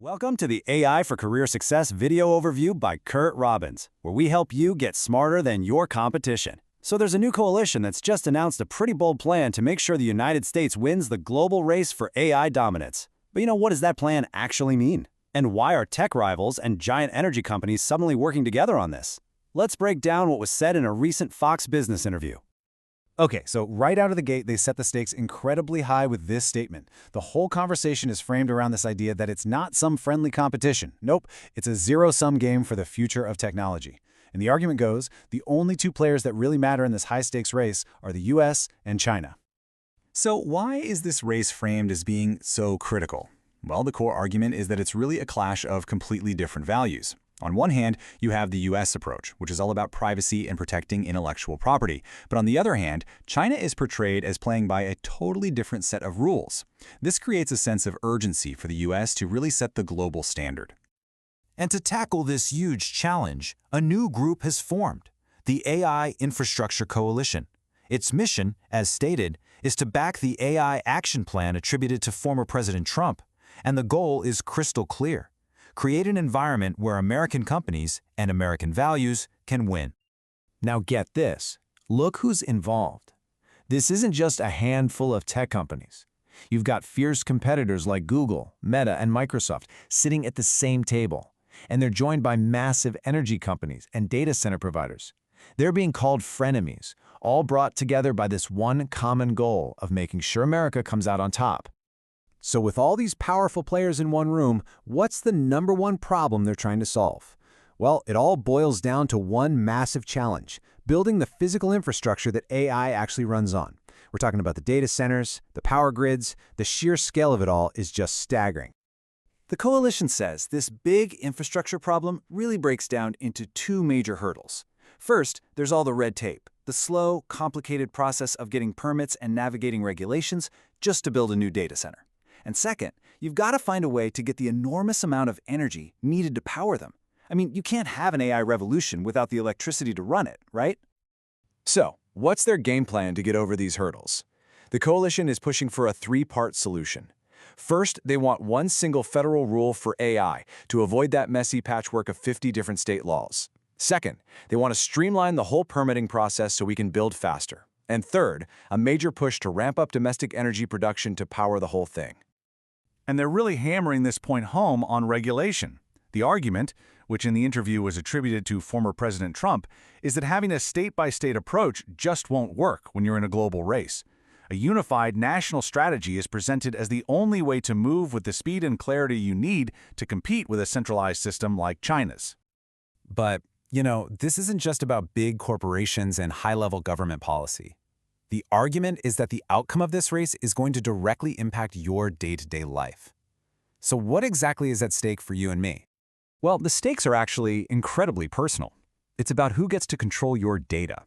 Welcome to the AI for Career Success video overview by Kurt Robbins, where we help you get smarter than your competition. So there's a new coalition that's just announced a pretty bold plan to make sure the United States wins the global race for AI dominance. But what does that plan actually mean? And why are tech rivals and giant energy companies suddenly working together on this? Let's break down what was said in a recent Fox Business interview. Okay, so right out of the gate, they set the stakes incredibly high with this statement. The whole conversation is framed around this idea that it's not some friendly competition. Nope, it's a zero-sum game for the future of technology. And the argument goes, the only two players that really matter in this high-stakes race are the US and China. So why is this race framed as being so critical? Well, the core argument is that it's really a clash of completely different values. On one hand, you have the US approach, which is all about privacy and protecting intellectual property. But on the other hand, China is portrayed as playing by a totally different set of rules. This creates a sense of urgency for the US to really set the global standard. And to tackle this huge challenge, a new group has formed, the AI Infrastructure Coalition. Its mission, as stated, is to back the AI action plan attributed to former President Trump, and the goal is crystal clear. Create an environment where American companies and American values can win. Now get this. Look who's involved. This isn't just a handful of tech companies. You've got fierce competitors like Google, Meta, and Microsoft sitting at the same table. And they're joined by massive energy companies and data center providers. They're being called frenemies, all brought together by this one common goal of making sure America comes out on top. So with all these powerful players in one room, what's the number one problem they're trying to solve? Well, it all boils down to one massive challenge, building the physical infrastructure that AI actually runs on. We're talking about the data centers, the power grids. The sheer scale of it all is just staggering. The coalition says this big infrastructure problem really breaks down into two major hurdles. First, there's all the red tape, the slow, complicated process of getting permits and navigating regulations just to build a new data center. And second, you've got to find a way to get the enormous amount of energy needed to power them. You can't have an AI revolution without the electricity to run it, right? So, what's their game plan to get over these hurdles? The coalition is pushing for a three-part solution. First, they want one single federal rule for AI to avoid that messy patchwork of 50 different state laws. Second, they want to streamline the whole permitting process so we can build faster. And third, a major push to ramp up domestic energy production to power the whole thing. And they're really hammering this point home on regulation. The argument, which in the interview was attributed to former President Trump, is that having a state-by-state approach just won't work when you're in a global race. A unified national strategy is presented as the only way to move with the speed and clarity you need to compete with a centralized system like China's. But, this isn't just about big corporations and high-level government policy. The argument is that the outcome of this race is going to directly impact your day-to-day life. So what exactly is at stake for you and me? Well, the stakes are actually incredibly personal. It's about who gets to control your data.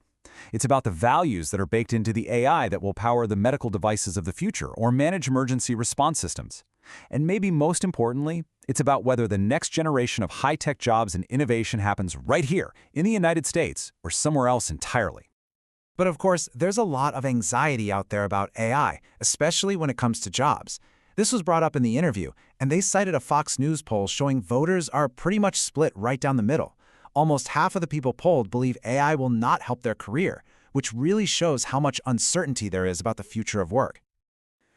It's about the values that are baked into the AI that will power the medical devices of the future or manage emergency response systems. And maybe most importantly, it's about whether the next generation of high-tech jobs and innovation happens right here in the United States or somewhere else entirely. But of course, there's a lot of anxiety out there about AI, especially when it comes to jobs. This was brought up in the interview, and they cited a Fox News poll showing voters are pretty much split right down the middle. Almost half of the people polled believe AI will not help their career, which really shows how much uncertainty there is about the future of work.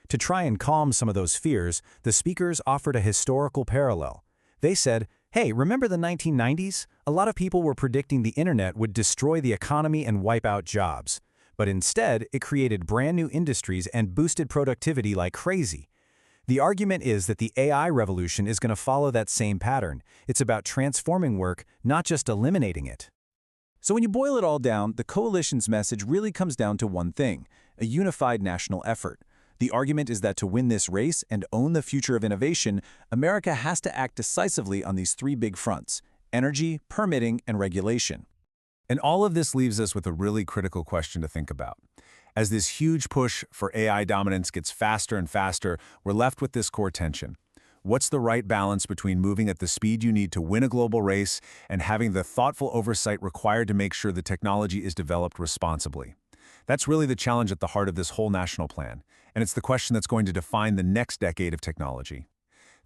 To try and calm some of those fears, the speakers offered a historical parallel. They said, hey, remember the 1990s? A lot of people were predicting the internet would destroy the economy and wipe out jobs. But instead, it created brand new industries and boosted productivity like crazy. The argument is that the AI revolution is going to follow that same pattern. It's about transforming work, not just eliminating it. So when you boil it all down, the coalition's message really comes down to one thing: a unified national effort. The argument is that to win this race and own the future of innovation, America has to act decisively on these three big fronts: energy, permitting, and regulation. And all of this leaves us with a really critical question to think about. As this huge push for AI dominance gets faster and faster, we're left with this core tension. What's the right balance between moving at the speed you need to win a global race and having the thoughtful oversight required to make sure the technology is developed responsibly? That's really the challenge at the heart of this whole national plan, and it's the question that's going to define the next decade of technology.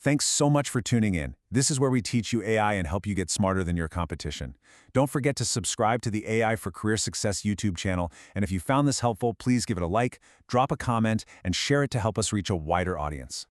Thanks so much for tuning in. This is where we teach you AI and help you get smarter than your competition. Don't forget to subscribe to the AI for Career Success YouTube channel, and if you found this helpful, please give it a like, drop a comment, and share it to help us reach a wider audience.